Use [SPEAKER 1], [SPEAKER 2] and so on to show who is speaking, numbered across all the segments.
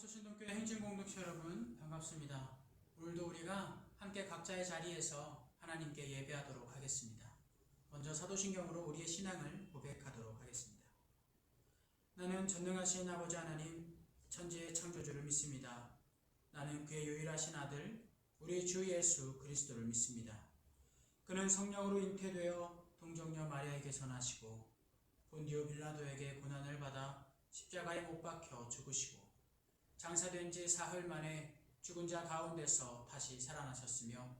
[SPEAKER 1] 서신동교회 행진공동체 여러분 반갑습니다. 오늘도 우리가 함께 각자의 자리에서 하나님께 예배하도록 하겠습니다. 먼저 사도신경으로 우리의 신앙을 고백하도록 하겠습니다. 나는 전능하신 아버지 하나님 천지의 창조주를 믿습니다. 나는 그의 유일하신 아들 우리 주 예수 그리스도를 믿습니다. 그는 성령으로 잉태되어 동정녀 마리아에게서 나시고 본디오 빌라도에게 고난을 받아 십자가에 못 박혀 죽으시고 장사된 지 사흘 만에 죽은 자 가운데서 다시 살아나셨으며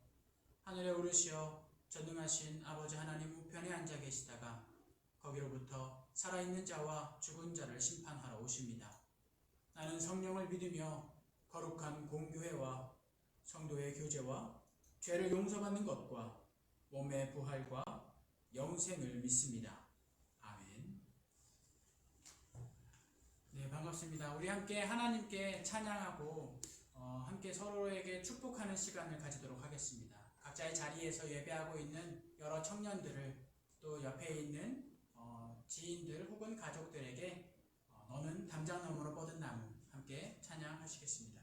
[SPEAKER 1] 하늘에 오르시어 전능하신 아버지 하나님 우편에 앉아 계시다가 거기로부터 살아있는 자와 죽은 자를 심판하러 오십니다. 나는 성령을 믿으며 거룩한 공교회와 성도의 교제와 죄를 용서받는 것과 몸의 부활과 영생을 믿습니다. 아멘. 네, 반갑습니다. 우리 함께 하나님께 찬양하고 함께 서로에게 축복하는 시간을 가지도록 하겠습니다. 각자의 자리에서 예배하고 있는 여러 청년들을 또 옆에 있는 지인들 혹은 가족들에게 너는 담장 너머로 뻗은 나무 함께 찬양하시겠습니다.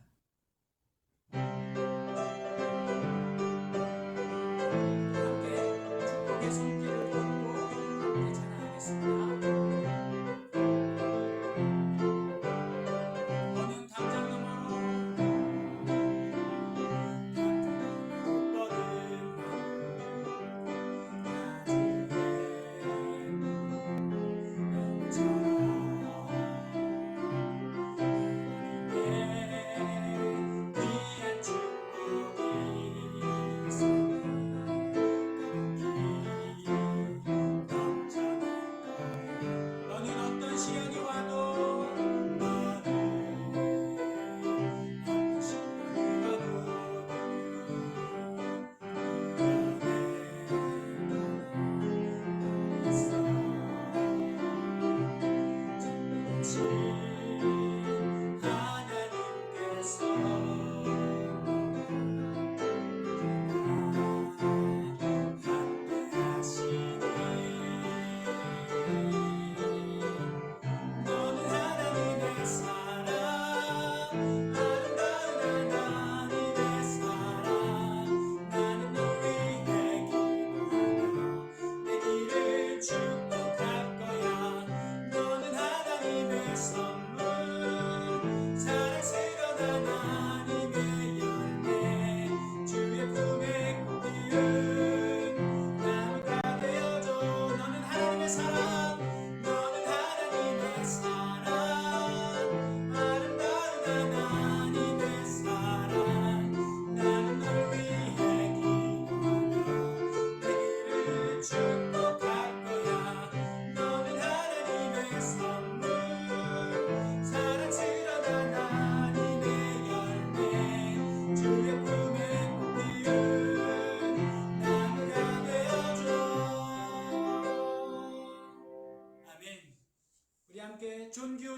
[SPEAKER 1] 함께 축복의 손길을 걷고 함께 찬양하겠습니다.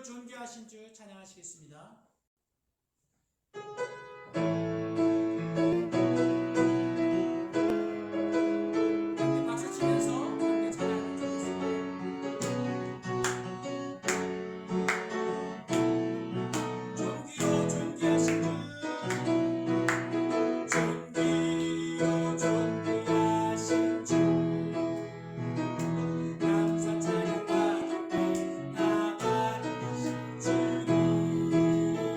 [SPEAKER 1] 존귀하신 주 찬양하시겠습니다. 박수 치면서 함께 찬양하시겠습니다. 존귀요 존귀하신 주 존귀요 존귀하신 주 감사 찬양 받으며 나아가신 주님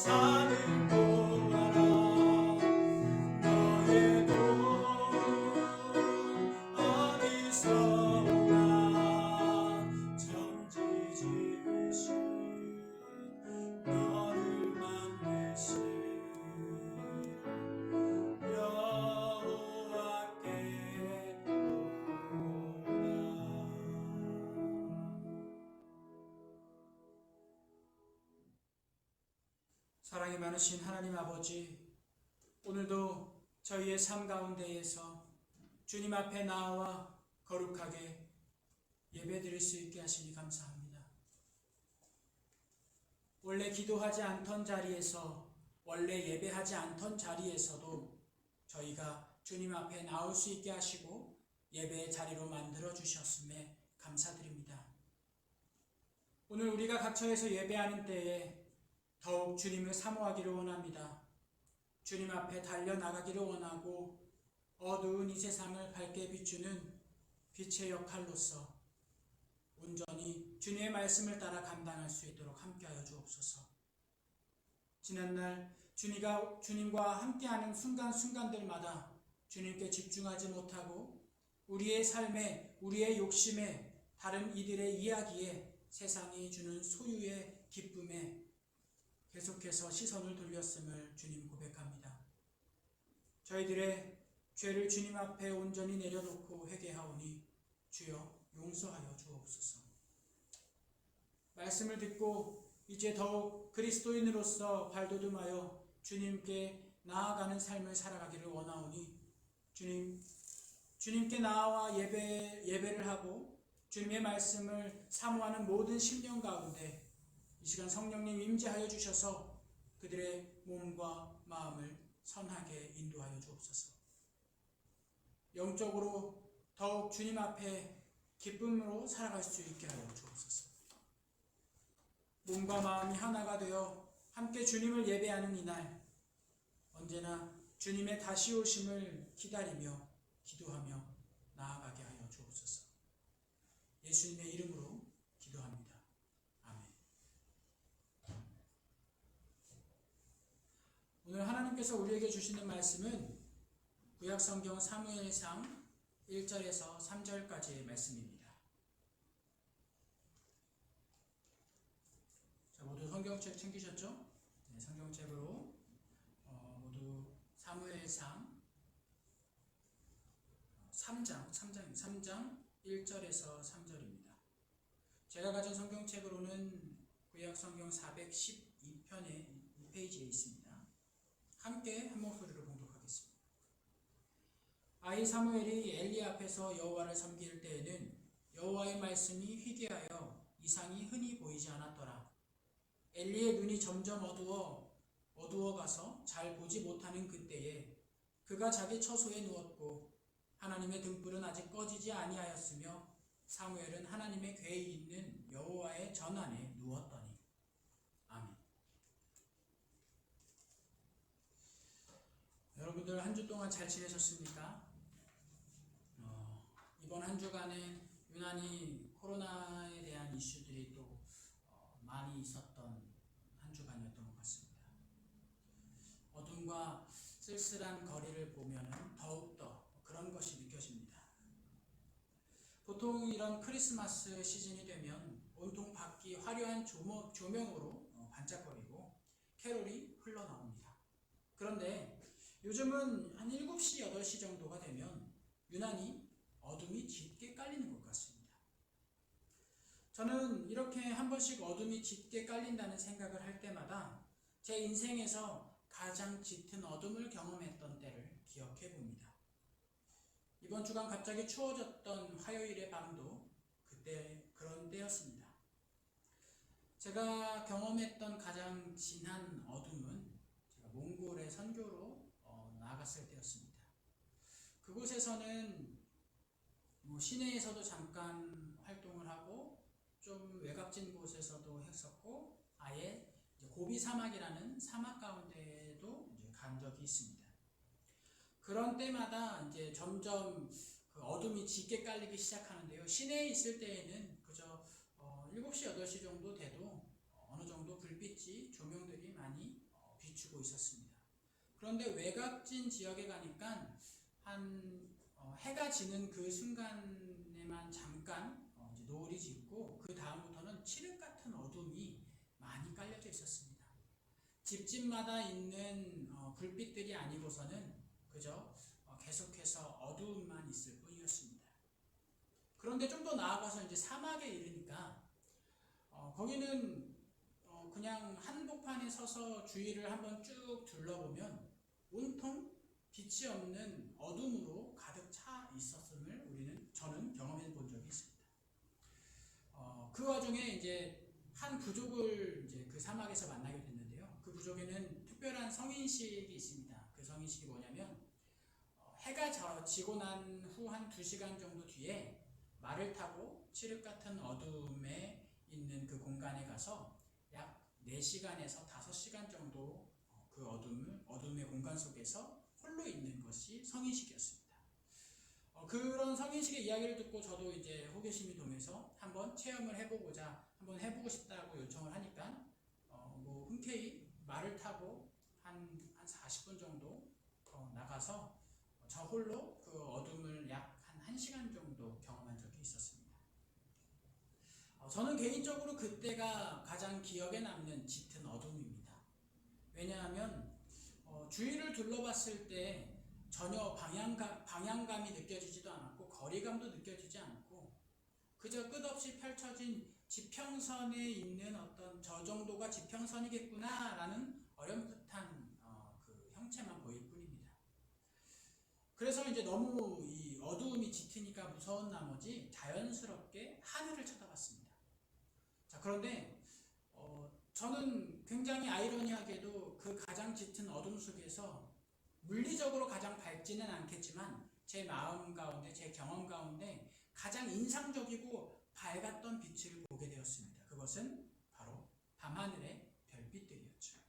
[SPEAKER 2] 사는 동안아 너의 돈 어디서 오나 천지 지으신 너를 만드신 여호와께
[SPEAKER 1] 사랑이 많으신 하나님 아버지, 오늘도 저희의 삶 가운데에서 주님 앞에 나와 거룩하게 예배드릴 수 있게 하시니 감사합니다. 원래 기도하지 않던 자리에서, 원래 예배하지 않던 자리에서도 저희가 주님 앞에 나올 수 있게 하시고 예배의 자리로 만들어 주셨음에 감사드립니다. 오늘 우리가 각처에서 예배하는 때에 더욱 주님을 사모하기를 원합니다. 주님 앞에 달려나가기를 원하고 어두운 이 세상을 밝게 비추는 빛의 역할로서 온전히 주님의 말씀을 따라 감당할 수 있도록 함께하여 주옵소서. 지난날 주님과 함께하는 순간순간들마다 주님께 집중하지 못하고 우리의 삶에, 우리의 욕심에, 다른 이들의 이야기에, 세상이 주는 소유의 기쁨에 계속해서 시선을 돌렸음을 주님 고백합니다. 저희들의 죄를 주님 앞에 온전히 내려놓고 회개하오니 주여 용서하여 주옵소서. 말씀을 듣고 이제 더욱 그리스도인으로서 발돋움하여 주님께 나아가는 삶을 살아가기를 원하오니 주님께 나와 예배를 하고 주님의 말씀을 사모하는 모든 심령 가운데 이 시간 성령님 임재하여 주셔서 그들의 몸과 마음을 선하게 인도하여 주옵소서. 영적으로 더욱 주님 앞에 기쁨으로 살아갈 수 있게 하여 주옵소서. 몸과 마음이 하나가 되어 함께 주님을 예배하는 이날, 언제나 주님의 다시 오심을 기다리며 기도하며 나아가게 하여 주옵소서. 예수님의 이름으로 기도합니다. 아멘. 오늘 하나님께서 우리에게 주시는 말씀은 구약성경 사무엘상 1절에서 3절까지의 말씀입니다. 자, 모두 성경책 챙기셨죠? 네, 성경책으로 모두 사무엘상 3장 1절에서 3절입니다. 제가 가진 성경책으로는 구약성경 412편의 2페이지에 있습니다. 함께 한 목소리로 봉독하겠습니다. 아이 사무엘이 엘리 앞에서 여호와를 섬길 때에는 여호와의 말씀이 희귀하여 이상이 흔히 보이지 않았더라. 엘리의 눈이 점점 어두워가서 잘 보지 못하는 그때에 그가 자기 처소에 누웠고 하나님의 등불은 아직 꺼지지 아니하였으며 사무엘은 하나님의 궤에 있는 여호와의 전 안에 누웠더니. 아멘. 여러분들 한 주 동안 잘 지내셨습니까? 이번 한 주간에 유난히 코로나에 대한 이슈들이 또 많이 있었던 한 주간이었던 것 같습니다. 어둠과 쓸쓸한 거리를 보면 더욱더 그런 것이 느껴집니다. 보통 이런 크리스마스 시즌이 되면 온통 밖이 화려한 조명으로 반짝거리고 캐롤이 흘러나옵니다. 그런데 요즘은 한 7시, 8시 정도가 되면 유난히 어둠이 짙게 깔리는 것 같습니다. 저는 이렇게 한 번씩 어둠이 짙게 깔린다는 생각을 할 때마다 제 인생에서 가장 짙은 어둠을 경험했던 때를 기억해 봅니다. 이번 주간 갑자기 추워졌던 화요일의 밤도 그때 그런 때였습니다. 제가 경험했던 가장 진한 어둠은 제가 몽골에 선교로 나아갔을 때였습니다. 그곳에서는 시내에서도 잠깐 활동을 하고 좀 외곽진 곳에서도 했었고 아예 고비 사막이라는 사막 가운데에도 간 적이 있습니다. 그런 때마다 이제 점점 그 어둠이 짙게 깔리기 시작하는데요. 시내에 있을 때에는 그저 7시, 8시 정도 돼도 어느 정도 불빛이, 조명들이 많이 비추고 있었습니다. 그런데 외곽진 지역에 가니까 해가 지는 그 순간에만 잠깐 이제 노을이 짓고 그 다음부터는 칠흑 같은 어둠이 많이 깔려져 있었습니다. 집집마다 있는 불빛들이 아니고서는 그저 계속해서 어두움만 있을 뿐이었습니다. 그런데 좀 더 나아가서 이제 사막에 이르니까 거기는 그냥 한복판에 서서 주위를 한번 쭉 둘러보면 온통 빛이 없는 어둠으로 가득 차 있었음을 저는 경험해 본 적이 있습니다. 그 와중에 이제 한 부족을 이제 그 사막에서 만나게 됐는데요. 그 부족에는 특별한 성인식이 있습니다. 그 성인식이 뭐냐면 해가 지고 난 후 한 2시간 정도 뒤에 말을 타고 칠흑 같은 어둠에 있는 그 공간에 가서 약 4시간에서 5시간 정도 그 어둠의 공간 속에서 홀로 있는 것이 성인식이었습니다. 그런 성인식의 이야기를 듣고 저도 이제 호기심이 동해서 한번 체험을 한번 해보고 싶다고 요청을 하니까 흔쾌히 말을 타고 한 40분 정도 나가서 저 홀로 그 어둠을 약 한 1시간 정도 경험한 적이 있었습니다. 저는 개인적으로 그때가 가장 기억에 남는 짙은 어둠입니다. 왜냐하면 주위를 둘러봤을 때 전혀 방향감이 느껴지지도 않았고 거리감도 느껴지지 않고 그저 끝없이 펼쳐진 지평선에 있는 어떤 저 정도가 지평선이겠구나라는 어렴풋한 그 형체만 보일 뿐입니다. 그래서 이제 너무 이 어두움이 짙으니까 무서운 나머지 자연스럽게 하늘을 쳐다봤습니다. 자, 그런데 저는 굉장히 아이러니하게도 그 가장 짙은 어둠 속에서 물리적으로 가장 밝지는 않겠지만 제 마음 가운데, 제 경험 가운데 가장 인상적이고 밝았던 빛을 보게 되었습니다. 그것은 바로 밤하늘의 별빛들이었죠.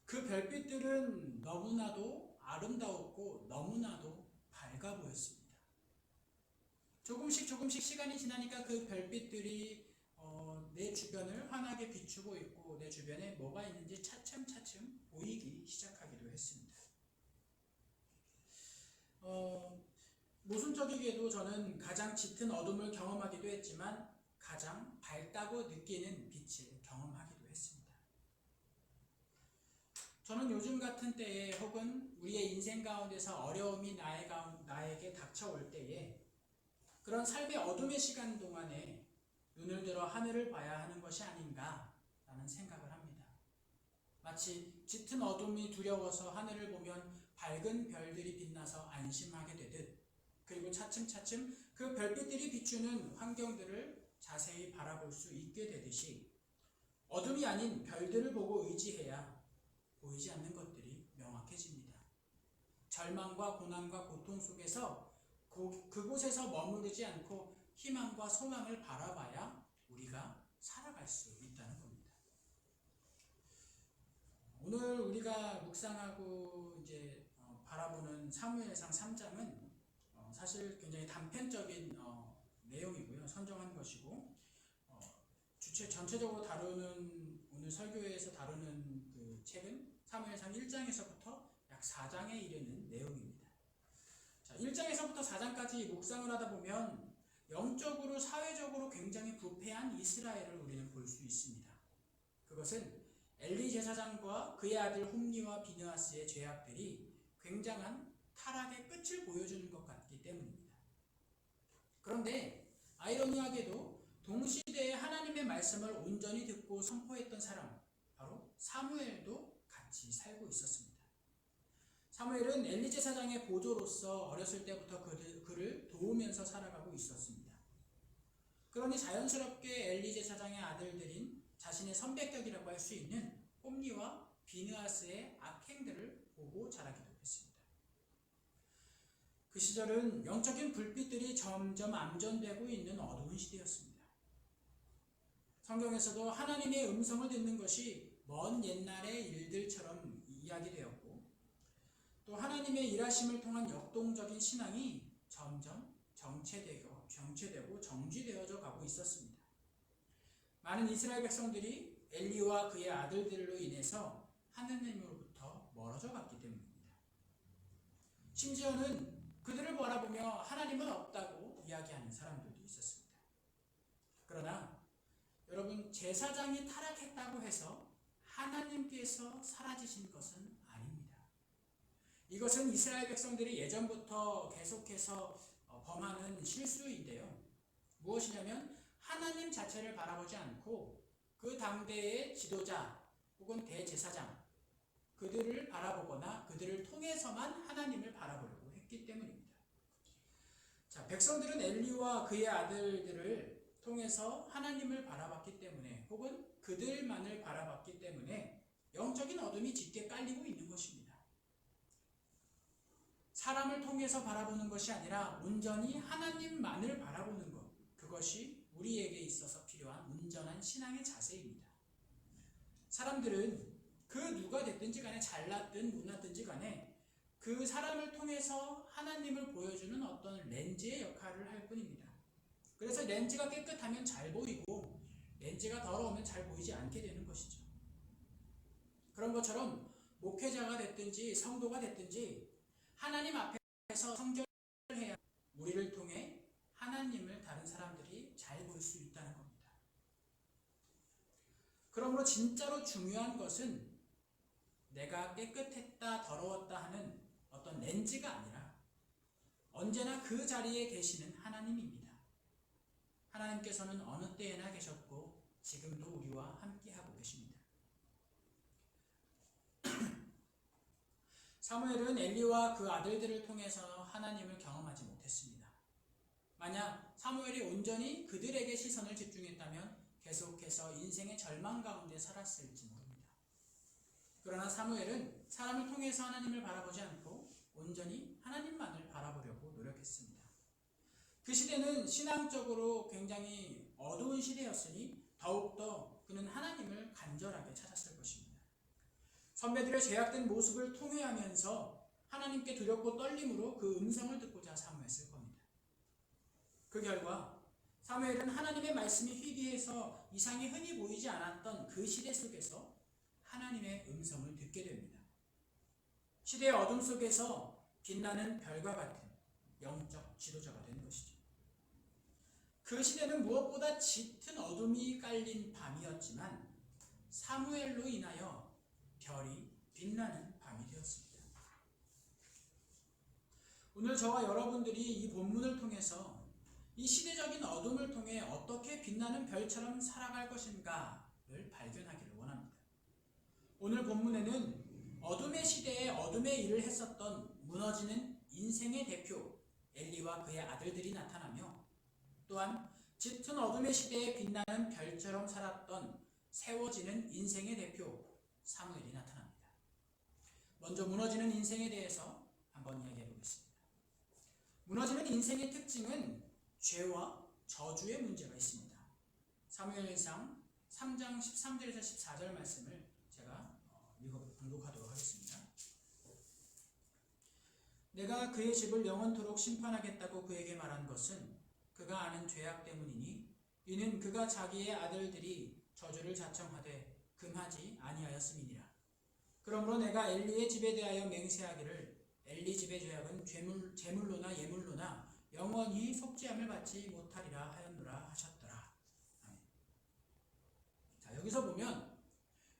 [SPEAKER 1] 그 별빛들은 너무나도 아름다웠고 너무나도 밝아 보였습니다. 조금씩 시간이 지나니까 그 별빛들이 내 주변을 환하게 비추고 있고 내 주변에 뭐가 있는지 차츰 보이기 시작하기도 했습니다. 모순적이게도 저는 가장 짙은 어둠을 경험하기도 했지만 가장 밝다고 느끼는 빛을 경험하기도 했습니다. 저는 요즘 같은 때에 혹은 우리의 인생 가운데서 어려움이 나에게 닥쳐올 때에 그런 삶의 어둠의 시간 동안에 눈을 들어 하늘을 봐야 하는 것이 아닌가라는 생각을 합니다. 마치 짙은 어둠이 두려워서 하늘을 보면 밝은 별들이 빛나서 안심하게 되듯 그리고 차츰 그 별빛들이 비추는 환경들을 자세히 바라볼 수 있게 되듯이 어둠이 아닌 별들을 보고 의지해야 보이지 않는 것들이 명확해집니다. 절망과 고난과 고통 속에서 그곳에서 머무르지 않고 희망과 소망을 바라봐야 우리가 살아갈 수 있다는 겁니다. 오늘 우리가 묵상하고 이제 바라보는 사무엘상 3장은 사실 굉장히 단편적인 내용이고요. 선정한 것이고 전체적으로 다루는 오늘 설교에서 다루는 그 책은 사무엘상 1장에서부터 약 4장에 이르는 내용입니다. 자, 1장에서부터 4장까지 묵상을 하다 보면 영적으로 사회적으로 굉장히 부패한 이스라엘을 우리는 볼 수 있습니다. 그것은 엘리 제사장과 그의 아들 홈리와 비느하스의 죄악들이 굉장한 타락의 끝을 보여주는 것 같기 때문입니다. 그런데 아이러니하게도 동시대에 하나님의 말씀을 온전히 듣고 선포했던 사람, 바로 사무엘도 같이 살고 있었습니다. 사무엘은 엘리 제사장의 보조로서 어렸을 때부터 그를 도우면서 살아가고 있었습니다. 그러니 자연스럽게 엘리 제사장의 아들들인 자신의 선배격이라고 할 수 있는 홈리와 비느하스의 악행들을 보고 자라기도 했습니다. 그 시절은 영적인 불빛들이 점점 암전되고 있는 어두운 시대였습니다. 성경에서도 하나님의 음성을 듣는 것이 먼 옛날의 일들처럼 이야기되었고 또 하나님의 일하심을 통한 역동적인 신앙이 점점 정체되고 정지되어져 가고 있었습니다. 많은 이스라엘 백성들이 엘리와 그의 아들들로 인해서 하느님으로부터 멀어져 갔기 때문입니다. 심지어는 그들을 바라보며 하나님은 없다고 이야기하는 사람들도 있었습니다. 그러나 여러분, 제사장이 타락했다고 해서 하나님께서 사라지신 것은 아닙니다. 이것은 이스라엘 백성들이 예전부터 계속해서 범하는 실수인데요. 무엇이냐면 하나님 자체를 바라보지 않고 그 당대의 지도자 혹은 대제사장, 그들을 바라보거나 그들을 통해서만 하나님을 바라보려고 했기 때문입니다. 자, 백성들은 엘리와 그의 아들들을 통해서 하나님을 바라봤기 때문에, 혹은 그들만을 바라봤기 때문에 영적인 어둠이 짙게 깔리고 있는 것입니다. 사람을 통해서 바라보는 것이 아니라 온전히 하나님만을 바라보는 것, 그것이 우리에게 있어서 필요한 온전한 신앙의 자세입니다. 사람들은 그 누가 됐든지 간에, 잘났든 못났든지 간에 그 사람을 통해서 하나님을 보여주는 어떤 렌즈의 역할을 할 뿐입니다. 그래서 렌즈가 깨끗하면 잘 보이고 렌즈가 더러우면 잘 보이지 않게 되는 것이죠. 그런 것처럼 목회자가 됐든지 성도가 됐든지 하나님 앞에서 성결해야 우리를 통해 하나님을 다른 사람들이 잘 볼 수 있다는 겁니다. 그러므로 진짜로 중요한 것은 내가 깨끗했다, 더러웠다 하는 어떤 렌즈가 아니라 언제나 그 자리에 계시는 하나님입니다. 하나님께서는 어느 때에나 계셨고 지금도 우리와 함께하고 계십니다. 사무엘은 엘리와 그 아들들을 통해서 하나님을 경험하지 못했습니다. 만약 사무엘이 온전히 그들에게 시선을 집중했다면 계속해서 인생의 절망 가운데 살았을지 모릅니다. 그러나 사무엘은 사람을 통해서 하나님을 바라보지 않고 온전히 하나님만을 바라보려고 노력했습니다. 그 시대는 신앙적으로 굉장히 어두운 시대였으니 더욱더 그는 하나님을 간절하게 찾았을 것입니다. 선배들의 죄악된 모습을 통회하면서 하나님께 두렵고 떨림으로 그 음성을 듣고자 사모했을 겁니다. 그 결과 사무엘은 하나님의 말씀이 희귀해서 이상이 흔히 보이지 않았던 그 시대 속에서 하나님의 음성을 듣게 됩니다. 시대의 어둠 속에서 빛나는 별과 같은 영적 지도자가 된 것이죠. 그 시대는 무엇보다 짙은 어둠이 깔린 밤이었지만 사무엘로 인하여 별이 빛나는 밤이 되었습니다. 오늘 저와 여러분들이 이 본문을 통해서 이 시대적인 어둠을 통해 어떻게 빛나는 별처럼 살아갈 것인가를 발견하기를 원합니다. 오늘 본문에는 어둠의 시대에 어둠의 일을 했었던 무너지는 인생의 대표 엘리와 그의 아들들이 나타나며, 또한 짙은 어둠의 시대에 빛나는 별처럼 살았던 세워지는 인생의 대표 사무엘이 나타납니다. 먼저 무너지는 인생에 대해서 한번 이야기해 보겠습니다. 무너지는 인생의 특징은 죄와 저주의 문제가 있습니다. 사무엘상 3장 13절에서 14절 말씀을 제가 봉독하도록 하겠습니다. 내가 그의 집을 영원토록 심판하겠다고 그에게 말한 것은 그가 아는 죄악 때문이니 이는 그가 자기의 아들들이 저주를 자청하되 금하지 아니하였음이니라. 그러므로 내가 엘리의 집에 대하여 맹세하기를 엘리 집의 죄악은 제물로나 예물로나 영원히 속죄함을 받지 못하리라 하였노라 하셨더라. 아멘. 자, 여기서 보면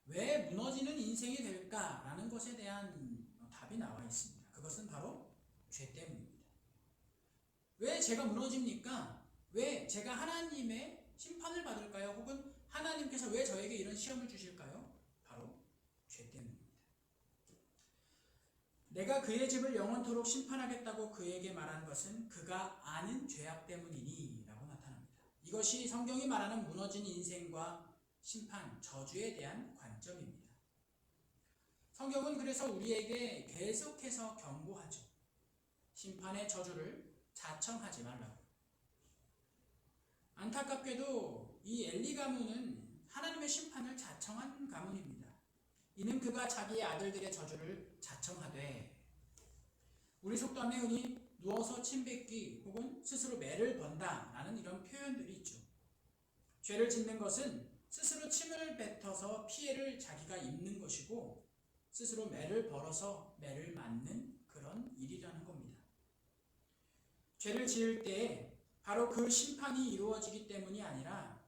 [SPEAKER 1] 왜 무너지는 인생이 될까라는 것에 대한 답이 나와 있습니다. 그것은 바로 죄 때문입니다. 왜 제가 무너집니까? 왜 제가 하나님의 심판을 받을까요? 혹은 하나님께서 왜 저에게 이런 시험을 주실까요? 바로 죄 때문입니다. 내가 그의 집을 영원토록 심판하겠다고 그에게 말한 것은 그가 아는 죄악 때문이니 라고 나타납니다. 이것이 성경이 말하는 무너진 인생과 심판, 저주에 대한 관점입니다. 성경은 그래서 우리에게 계속해서 경고하죠. 심판의 저주를 자청하지 말라고. 안타깝게도 이 엘리 가문은 하나님의 심판을 자청한 가문입니다. 이는 그가 자기의 아들들의 저주를 자청하되, 우리 속담에 흔히 누워서 침 뱉기 혹은 스스로 매를 번다 라는 이런 표현들이 있죠. 죄를 짓는 것은 스스로 침을 뱉어서 피해를 자기가 입는 것이고, 스스로 매를 벌어서 매를 맞는 그런 일이라는 겁니다. 죄를 지을 때 바로 그 심판이 이루어지기 때문이 아니라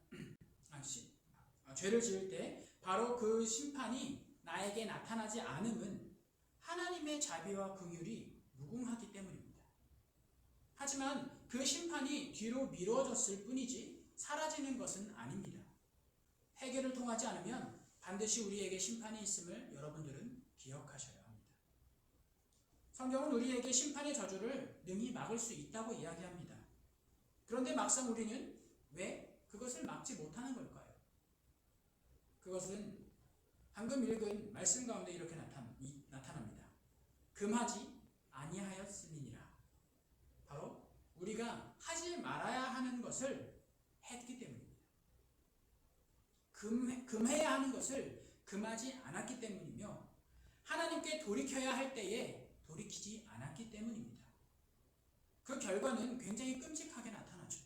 [SPEAKER 1] 죄를 지을 때 바로 그 심판이 나에게 나타나지 않음은 하나님의 자비와 긍휼이 무궁하기 때문입니다. 하지만 그 심판이 뒤로 미뤄졌을 뿐이지 사라지는 것은 아닙니다. 회개를 통하지 않으면 반드시 우리에게 심판이 있음을 여러분들은 기억하셔야 합니다. 성경은 우리에게 심판의 저주를 능히 막을 수 있다고 이야기합니다. 그런데 막상 우리는 왜 그것을 막지 못하는 걸까요? 그것은 방금 읽은 말씀 가운데 이렇게 나타납니다. 금하지 아니하였음이니라. 바로 우리가 하지 말아야 하는 것을 했기 때문입니다. 금해야 하는 것을 금하지 않았기 때문이며 하나님께 돌이켜야 할 때에 돌이키지 않았기 때문입니다. 그 결과는 굉장히 끔찍하게 나타나죠.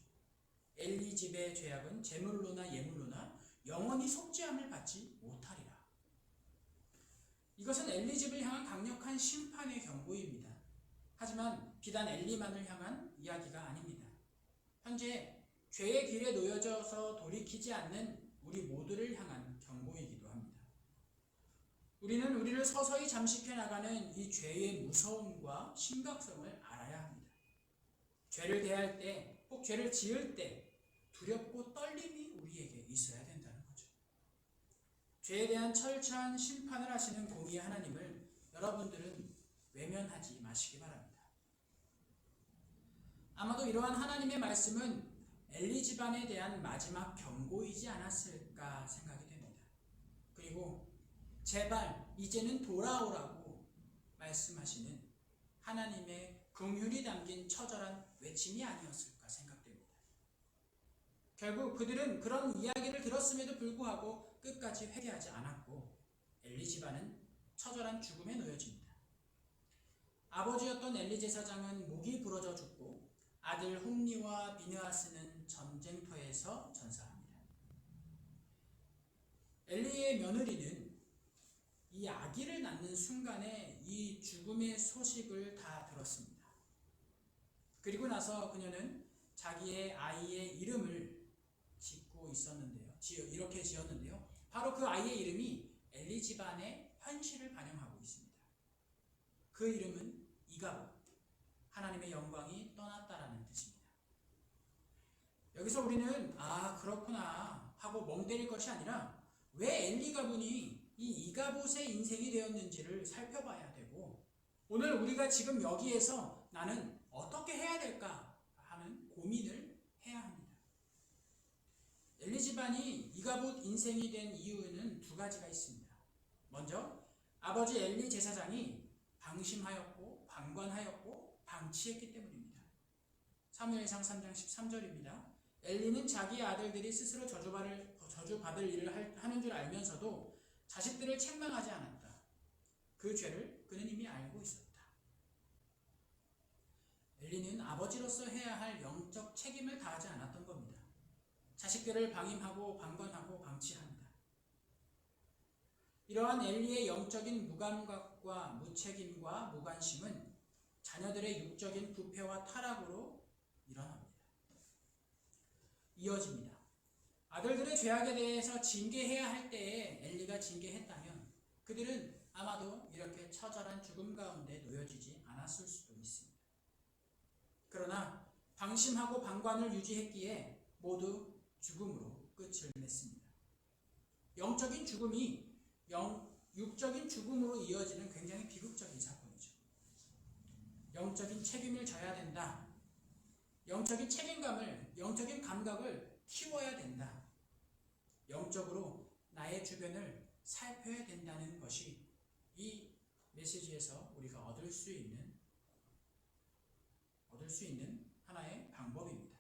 [SPEAKER 1] 엘리 집의 죄악은 제물로나 예물로나 영원히 속죄함을 받지 못하리라. 이것은 엘리 집을 향한 강력한 심판의 경고입니다. 하지만 비단 엘리만을 향한 이야기가 아닙니다. 현재 죄의 길에 놓여져서 돌이키지 않는 우리 모두를 향한 경고이기도 합니다. 우리는 우리를 서서히 잠식해 나가는 이 죄의 무서움과 심각성을 알아야 합니다. 죄를 대할 때, 혹 죄를 지을 때 두렵고 떨림이 우리에게 있어야 된다는 거죠. 죄에 대한 철저한 심판을 하시는 공의의 하나님을 여러분들은 외면하지 마시기 바랍니다. 아마도 이러한 하나님의 말씀은 엘리 집안에 대한 마지막 경고이지 않았을까 생각이 됩니다. 그리고 제발 이제는 돌아오라고 말씀하시는 하나님의 긍휼이 담긴 처절한 외침이 아니었을까 생각됩니다. 결국 그들은 그런 이야기를 들었음에도 불구하고 끝까지 회개하지 않았고 엘리 집안은 처절한 죽음에 놓여집니다. 아버지였던 엘리 제사장은 목이 부러져 죽고 아들 홈리와 비느하스는 전쟁터에서 전사합니다. 엘리의 며느리는 이 아기를 낳는 순간에 이 죽음의 소식을 다 들었습니다. 그리고 나서 그녀는 자기의 아이의 이름을 짓고 있었는데요. 이렇게 지었는데요. 바로 그 아이의 이름이 엘리 집안의 현실을 반영하고 있습니다. 그 이름은 이가봇, 하나님의 영광이 떠났다라는 뜻입니다. 여기서 우리는 그렇구나 하고 멍때릴 것이 아니라 왜 엘리 가문이 이 이가봇의 인생이 되었는지를 살펴봐야 되고 오늘 우리가 지금 여기에서 나는 어떻게 해야 될까 하는 고민을 해야 합니다. 엘리 집안이 이가봇 인생이 된 이유는 두 가지가 있습니다. 먼저 아버지 엘리 제사장이 방심하였고 방관하였고 방치했기 때문입니다. 사무엘상 3장 13절입니다. 엘리는 자기 아들들이 스스로 저주받을 일을 하는 줄 알면서도 자식들을 책망하지 않았다. 그 죄를 그는 이미 알고 있었다. 엘리는 아버지로서 해야 할 영적 책임을 다하지 않았던 겁니다. 자식들을 방임하고 방관하고 방치합니다. 이러한 엘리의 영적인 무감각과 무책임과 무관심은 자녀들의 육적인 부패와 타락으로 일어납니다. 이어집니다. 아들들의 죄악에 대해서 징계해야 할 때에 엘리가 징계했다면 그들은 아마도 이렇게 처절한 죽음 가운데 놓여지지 않았을 수도 있습니다. 그러나 방심하고 방관을 유지했기에 모두 죽음으로 끝을 냈습니다. 영적인 죽음이 육적인 죽음으로 이어지는 굉장히 비극적인 사건이죠. 영적인 책임을 져야 된다. 영적인 책임감을, 영적인 감각을 키워야 된다. 영적으로 나의 주변을 살펴야 된다는 것이 이 메시지에서 우리가 얻을 수 있는 하나의 방법입니다.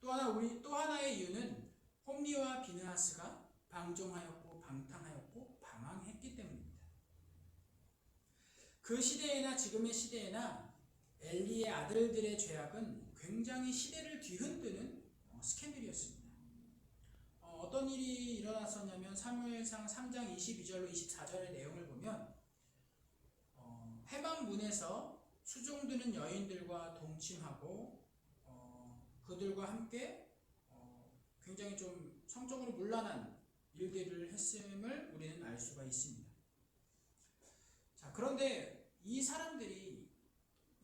[SPEAKER 1] 또 하나의 이유는 홈리와 비느하스가 방종하였고 방탕하였고 방황했기 때문입니다. 그 시대에나 지금의 시대에나 엘리의 아들들의 죄악은 굉장히 시대를 뒤흔드는 스캔들이었습니다. 어떤 일이 일어났었냐면 사무엘상 3장 22절로 24절의 내용을 보면 회막문에서 수종드는 여인들과 동침하고 그들과 함께 굉장히 좀 성적으로 문란한 일들을 했음을 우리는 알 수가 있습니다. 자, 그런데 이 사람들이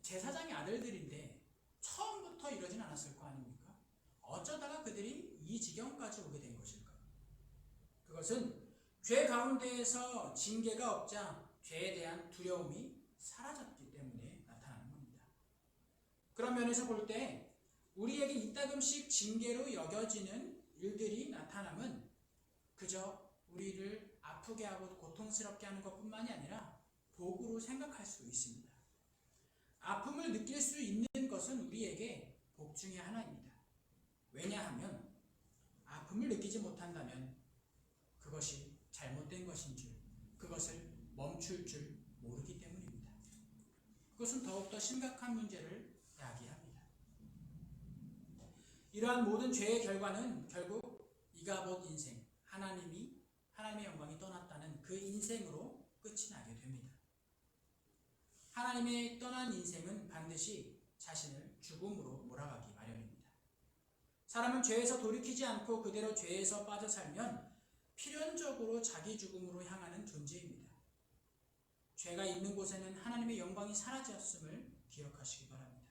[SPEAKER 1] 제사장의 아들들인데 처음부터 이러진 않았을 거 아닙니까? 어쩌다가 그들이 이 지경까지 오게 된 것일까? 그것은 죄 가운데에서 징계가 없자 죄에 대한 두려움이 사라졌기 때문에 나타나는 겁니다. 그런 면에서 볼 때 우리에게 이따금씩 징계로 여겨지는 일들이 나타남은 그저 우리를 아프게 하고 고통스럽게 하는 것뿐만이 아니라 복으로 생각할 수 있습니다. 아픔을 느낄 수 있는 것은 우리에게 복 중의 하나입니다. 왜냐하면 아픔을 느끼지 못한다면 그것이 잘못된 것인 줄, 그것을 멈출 줄 모르기 때문입니다. 그것은 더욱더 심각한 문제를 야기합니다. 이러한 모든 죄의 결과는 결국 이가봇 인생, 하나님의 영광이 떠났다는 그 인생으로 끝이 나게 됩니다. 하나님의 떠난 인생은 반드시 자신을 죽음으로 몰아가기 마련입니다. 사람은 죄에서 돌이키지 않고 그대로 죄에서 빠져 살면 필연적으로 자기 죽음으로 향하는 존재입니다. 죄가 있는 곳에는 하나님의 영광이 사라졌음을 기억하시기 바랍니다.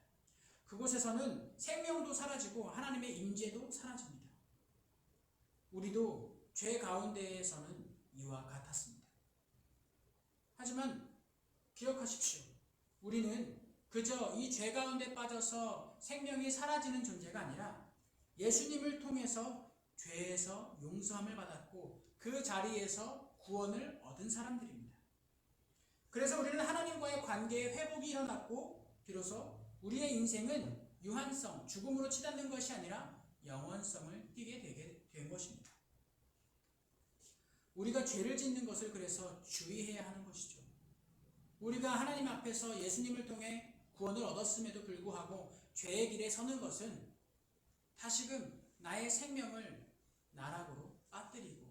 [SPEAKER 1] 그곳에서는 생명도 사라지고 하나님의 임재도 사라집니다. 우리도 죄 가운데에서는 이와 같았습니다. 하지만 기억하십시오. 우리는 그저 이 죄 가운데 빠져서 생명이 사라지는 존재가 아니라 예수님을 통해서 죄에서 용서함을 받았고 그 자리에서 구원을 얻은 사람들입니다. 그래서 우리는 하나님과의 관계에 회복이 일어났고 비로소 우리의 인생은 유한성, 죽음으로 치닫는 것이 아니라 영원성을 띠게 되게 된 것입니다. 우리가 죄를 짓는 것을 그래서 주의해야 하는 것이죠. 우리가 하나님 앞에서 예수님을 통해 구원을 얻었음에도 불구하고 죄의 길에 서는 것은 다시금 나의 생명을 나락으로 빠뜨리고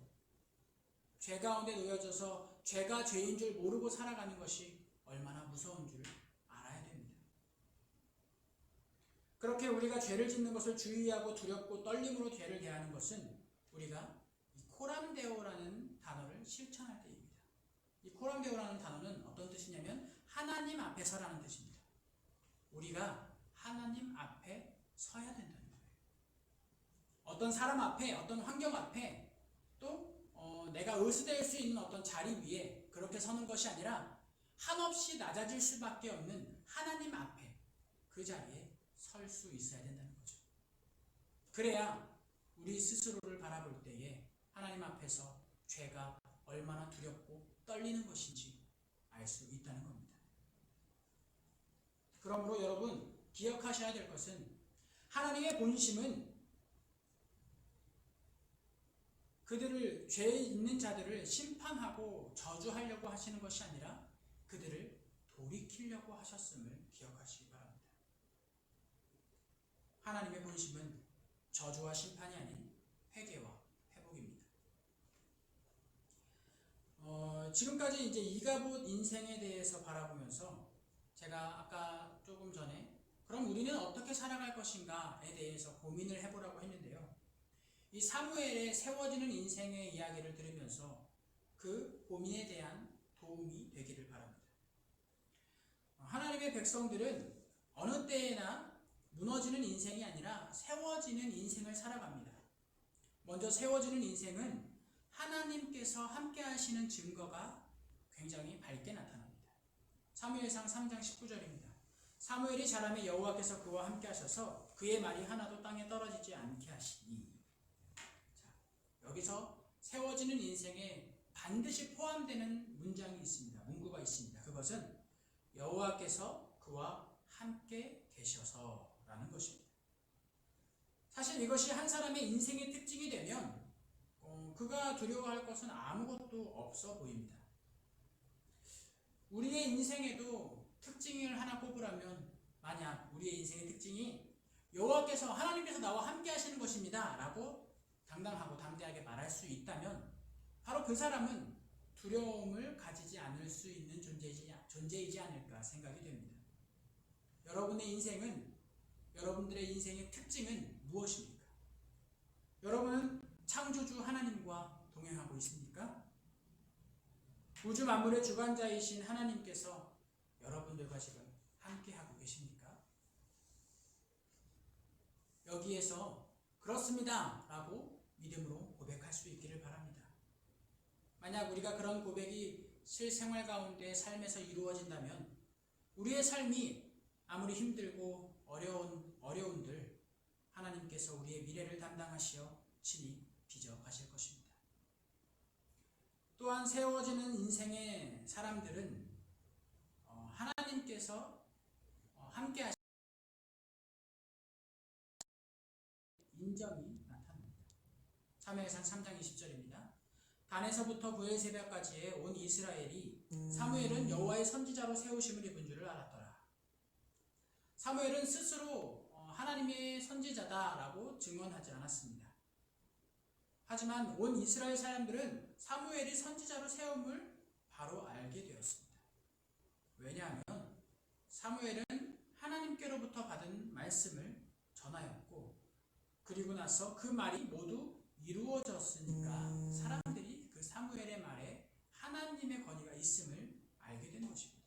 [SPEAKER 1] 죄 가운데 놓여져서 죄가 죄인 줄 모르고 살아가는 것이 얼마나 무서운 줄 알아야 됩니다. 그렇게 우리가 죄를 짓는 것을 주의하고 두렵고 떨림으로 죄를 대하는 것은 우리가 이 코람데오라는 단어를 실천할 때입니다. 이 코람데오라는 단어는 어떤 뜻이냐면 하나님 앞에서라는 뜻입니다. 우리가 하나님 앞에 서야 된다는 거예요. 어떤 사람 앞에, 어떤 환경 앞에 또 내가 의수될 수 있는 어떤 자리 위에 그렇게 서는 것이 아니라 한없이 낮아질 수밖에 없는 하나님 앞에 그 자리에 설 수 있어야 된다는 거죠. 그래야 우리 스스로를 바라볼 때에 하나님 앞에서 죄가 얼마나 두렵고 떨리는 것인지 알 수 있다는 겁니다. 그러므로 여러분 기억하셔야 될 것은 하나님의 본심은 그들을 죄 있는 자들을 심판하고 저주하려고 하시는 것이 아니라 그들을 돌이키려고 하셨음을 기억하시기 바랍니다. 하나님의 본심은 저주와 심판이 아닌 회개와 회복입니다. 지금까지 이제 이가봇 인생에 대해서 바라보면서 제가 아까 조금 전에 그럼 우리는 어떻게 살아갈 것인가에 대해서 고민을 해보라고 했는데요. 이 사무엘의 세워지는 인생의 이야기를 들으면서 그 고민에 대한 도움이 되기를 바랍니다. 하나님의 백성들은 어느 때에나 무너지는 인생이 아니라 세워지는 인생을 살아갑니다. 먼저 세워지는 인생은 하나님께서 함께 하시는 증거가 굉장히 밝게 나타납니다. 사무엘상 3장 19절입니다. 사무엘이 자라매 여호와께서 그와 함께 하셔서 그의 말이 하나도 땅에 떨어지지 않게 하시니. 자, 여기서 세워지는 인생에 반드시 포함되는 문장이 있습니다. 문구가 있습니다. 그것은 여호와께서 그와 함께 계셔서라는 것입니다. 사실 이것이 한 사람의 인생의 특징이 되면 그가 두려워할 것은 아무것도 없어 보입니다. 우리의 인생에도 특징을 하나 꼽으라면 만약 우리의 인생의 특징이 여호와께서 하나님께서 나와 함께 하시는 것입니다 라고 당당하고 담대하게 말할 수 있다면 바로 그 사람은 두려움을 가지지 않을 수 있는 존재이지 않을까 생각이 됩니다. 여러분들의 인생의 특징은 무엇입니까? 여러분은 창조주 하나님과 동행하고 있습니까? 우주 만물의 주관자이신 하나님께서 여러분들과 지금 함께하고 계십니까? 여기에서 그렇습니다 라고 믿음으로 고백할 수 있기를 바랍니다. 만약 우리가 그런 고백이 실생활 가운데 삶에서 이루어진다면 우리의 삶이 아무리 힘들고 어려운들 하나님께서 우리의 미래를 담당하시어 친히 빚어 가실 것입니다. 또한 세워지는 인생의 사람들은 하나님께서 함께 하시는 인정이 나타납니다. 사무엘상 3장 20절입니다. 단에서부터 부엘 새벽까지의 온 이스라엘이 사무엘은 여호와의 선지자로 세우심을 입은 줄을 알았더라. 사무엘은 스스로 하나님의 선지자다라고 증언하지 않았습니다. 하지만 온 이스라엘 사람들은 사무엘이 선지자로 세움을 바로 알게 되었습니다. 왜냐하면 사무엘은 하나님께로부터 받은 말씀을 전하였고 그리고 나서 그 말이 모두 이루어졌으니까 사람들이 그 사무엘의 말에 하나님의 권위가 있음을 알게 된 것입니다.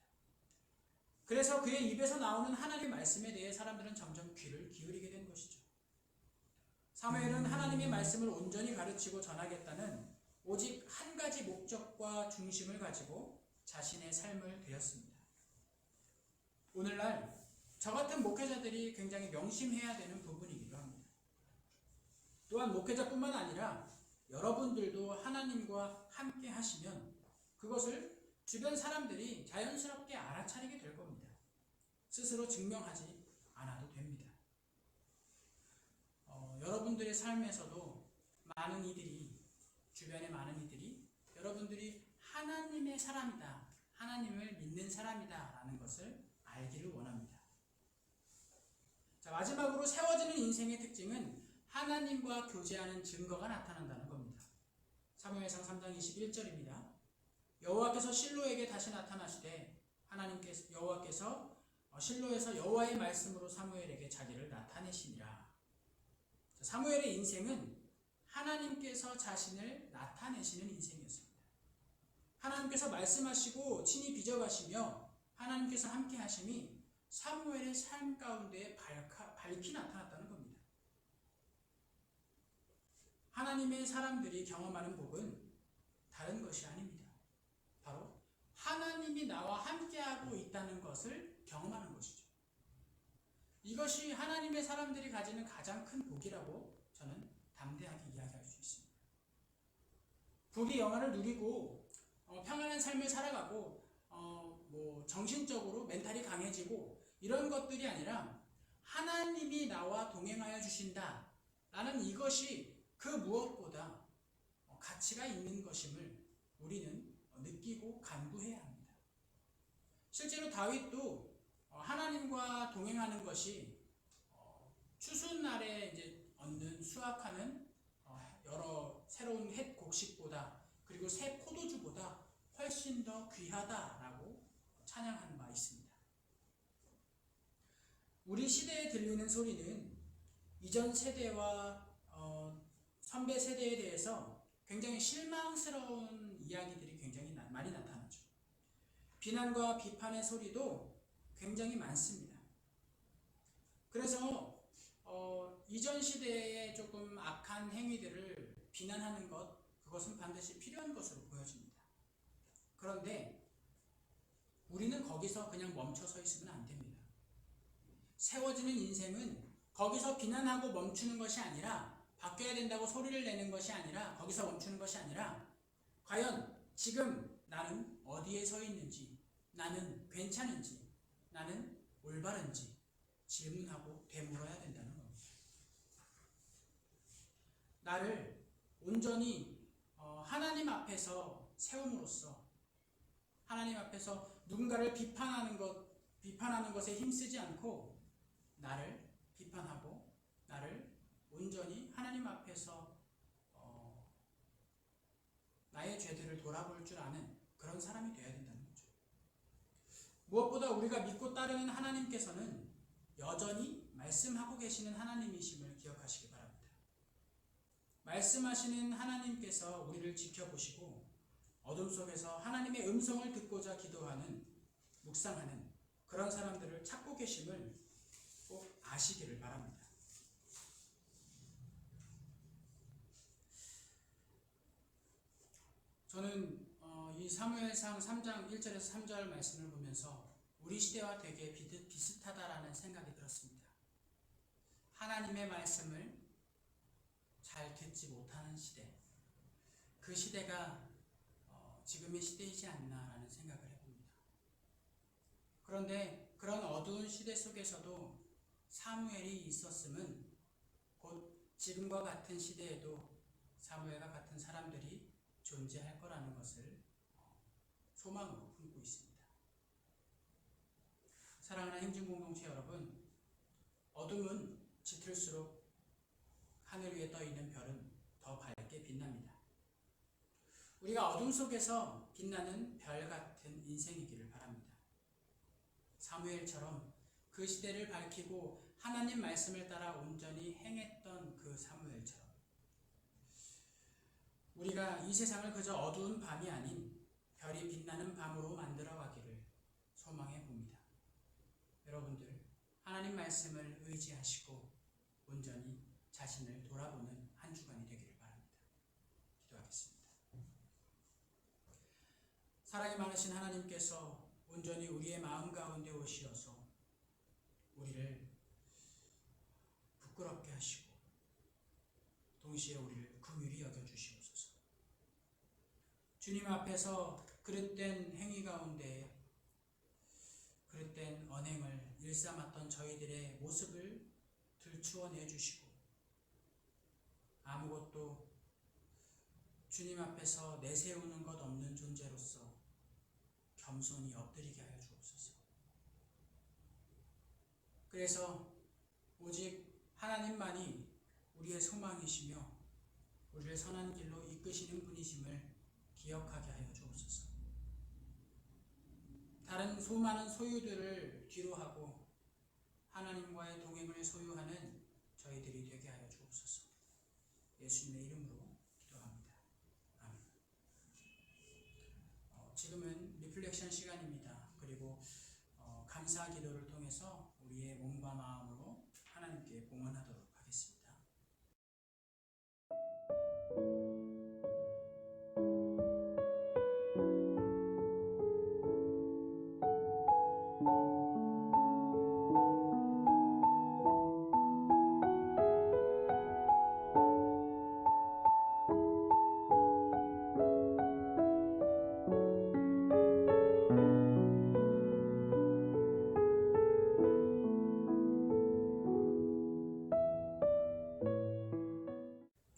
[SPEAKER 1] 그래서 그의 입에서 나오는 하나님의 말씀에 대해 사람들은 점점 귀를 기울이게 된 것이죠. 사무엘은 하나님의 말씀을 온전히 가르치고 전하겠다는 오직 한 가지 목적과 중심을 가지고 자신의 삶을 되었습니다. 오늘날 저 같은 목회자들이 굉장히 명심해야 되는 부분이기도 합니다. 또한 목회자뿐만 아니라 여러분들도 하나님과 함께 하시면 그것을 주변 사람들이 자연스럽게 알아차리게 될 겁니다. 스스로 증명하지 않아도 됩니다. 여러분들의 삶에서도 주변의 많은 이들이 여러분들이 하나님의 사람이다, 하나님을 믿는 사람이다 라는 것을 알기를 원합니다. 자, 마지막으로 세워지는 인생의 특징은 하나님과 교제하는 증거가 나타난다는 겁니다. 사무엘상 3장 21절입니다. 여호와께서 실로에게 다시 나타나시되 여호와께서 실로에서 여호와의 말씀으로 사무엘에게 자기를 나타내시니라. 사무엘의 인생은 하나님께서 자신을 나타내시는 인생이었습니다. 하나님께서 말씀하시고 친히 빚어가시며 하나님께서 함께 하심이 사무엘의 삶 가운데 밝히 나타났다는 겁니다. 하나님의 사람들이 경험하는 복은 다른 것이 아닙니다. 바로 하나님이 나와 함께하고 있다는 것을 경험하는 것이죠. 이것이 하나님의 사람들이 가지는 가장 큰 복이라고 저는 담대하게 이야기할 수 있습니다. 복의 영화를 누리고 평안한 삶을 살아가고 정신적으로 멘탈이 강해지고 이런 것들이 아니라 하나님이 나와 동행하여 주신다 라는 이것이 그 무엇보다 가치가 있는 것임을 우리는 느끼고 간구해야 합니다. 실제로 다윗도 하나님과 동행하는 것이 추수날에 이제 얻는 수확하는 여러 새로운 햇 곡식보다 그리고 새 포도주보다 훨씬 더 귀하다라고 찬양하는 바 있습니다. 우리 시대에 들리는 소리는 이전 세대와 선배 세대에 대해서 굉장히 실망스러운 이야기들이 굉장히 많이 나타나죠. 비난과 비판의 소리도 굉장히 많습니다. 그래서 이전 시대의 조금 악한 행위들을 비난하는 그것은 반드시 필요한 것으로 보여집니다. 그런데 우리는 거기서 그냥 멈춰서 있으면 안 됩니다. 세워지는 인생은 거기서 비난하고 멈추는 것이 아니라 바뀌어야 된다고 소리를 내는 것이 아니라 거기서 멈추는 것이 아니라 과연 지금 나는 어디에 서 있는지, 나는 괜찮은지, 나는 올바른지 질문하고 되물어야 된다는 겁니다. 나를 온전히 하나님 앞에서 세움으로써 하나님 앞에서 누군가를 비판하는 것에 힘쓰지 않고 나를 비판하고 나를 온전히 하나님 앞에서 나의 죄들을 돌아볼 줄 아는 그런 사람이 되어야 된다는 거죠. 무엇보다 우리가 믿고 따르는 하나님께서는 여전히 말씀하고 계시는 하나님이심을 기억하시기 바랍니다. 말씀하시는 하나님께서 우리를 지켜보시고 어둠 속에서 하나님의 음성을 듣고자 기도하는, 묵상하는 그런 사람들을 찾고 계심을 꼭 아시기를 바랍니다. 저는 이 사무엘상 3장 1절에서 3절 말씀을 보면서 우리 시대와 되게 비슷하다라는 생각이 들었습니다. 하나님의 말씀을 잘 듣지 못하는 시대, 그 시대가 지금의 시대이지 않나라는 생각을 해봅니다. 그런데 그런 어두운 시대 속에서도 사무엘이 있었음은 곧 지금과 같은 시대에도 사무엘과 같은 사람들이 존재할 거라는 것을 소망으로 품고 있습니다. 사랑하는 행진공동체 여러분, 어둠은 짙을수록 하늘 위에 떠 있는 별은 더 밝게 빛납니다. 우리가 어둠 속에서 빛나는 별 같은 인생이기를 바랍니다. 사무엘처럼 그 시대를 밝히고 하나님 말씀을 따라 온전히 행했던 그 사무엘처럼 우리가 이 세상을 그저 어두운 밤이 아닌 별이 빛나는 밤으로 만들어 가기를 소망해 봅니다. 여러분들, 하나님 말씀을 의지하시고 온전히 자신을 돌아보는 한 주간이 되기를 바랍니다. 기도하겠습니다. 사랑이 많으신 하나님께서 온전히 우리의 마음 가운데 오시어서 우리를 부끄럽게 하시고 동시에 우리를 긍휼히 여겨주시옵소서. 주님 앞에서 그릇된 행위 가운데 그릇된 언행을 일삼았던 저희들의 모습을 들추어내 주시고 아무것도 주님 앞에서 내세우는 것 없는 존재로서 겸손히 엎드리게 하여 주옵소서. 그래서 오직 하나님만이 우리의 소망이시며 우리를 선한 길로 이끄시는 분이심을 기억하게 하여 주옵소서. 다른 수많은 소유들을 뒤로하고 하나님과의 동행을 소유하는 저희들이 되게 하여 주옵소서. 예수님의 이름으로 기도합니다. 아멘. 지금은 리플렉션 시간입니다. 그리고 감사 기도를 통해서 우리의 몸과 마음으로 하나님께 봉헌하도록 하겠습니다.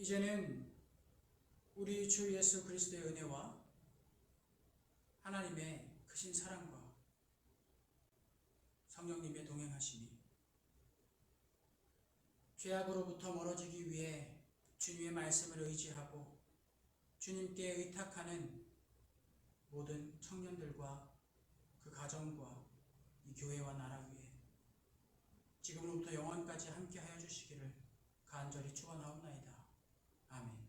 [SPEAKER 1] 이제는 우리 주 예수 그리스도의 은혜와 하나님의 크신 사랑과 성령님의 동행하심이 죄악으로부터 멀어지기 위해 주님의 말씀을 의지하고 주님께 의탁하는 모든 청년들과 그 가정과 이 교회와 나라 위에 지금으로부터 영원까지 함께 하여 주시기를 간절히 축원하옵나이다. 아멘.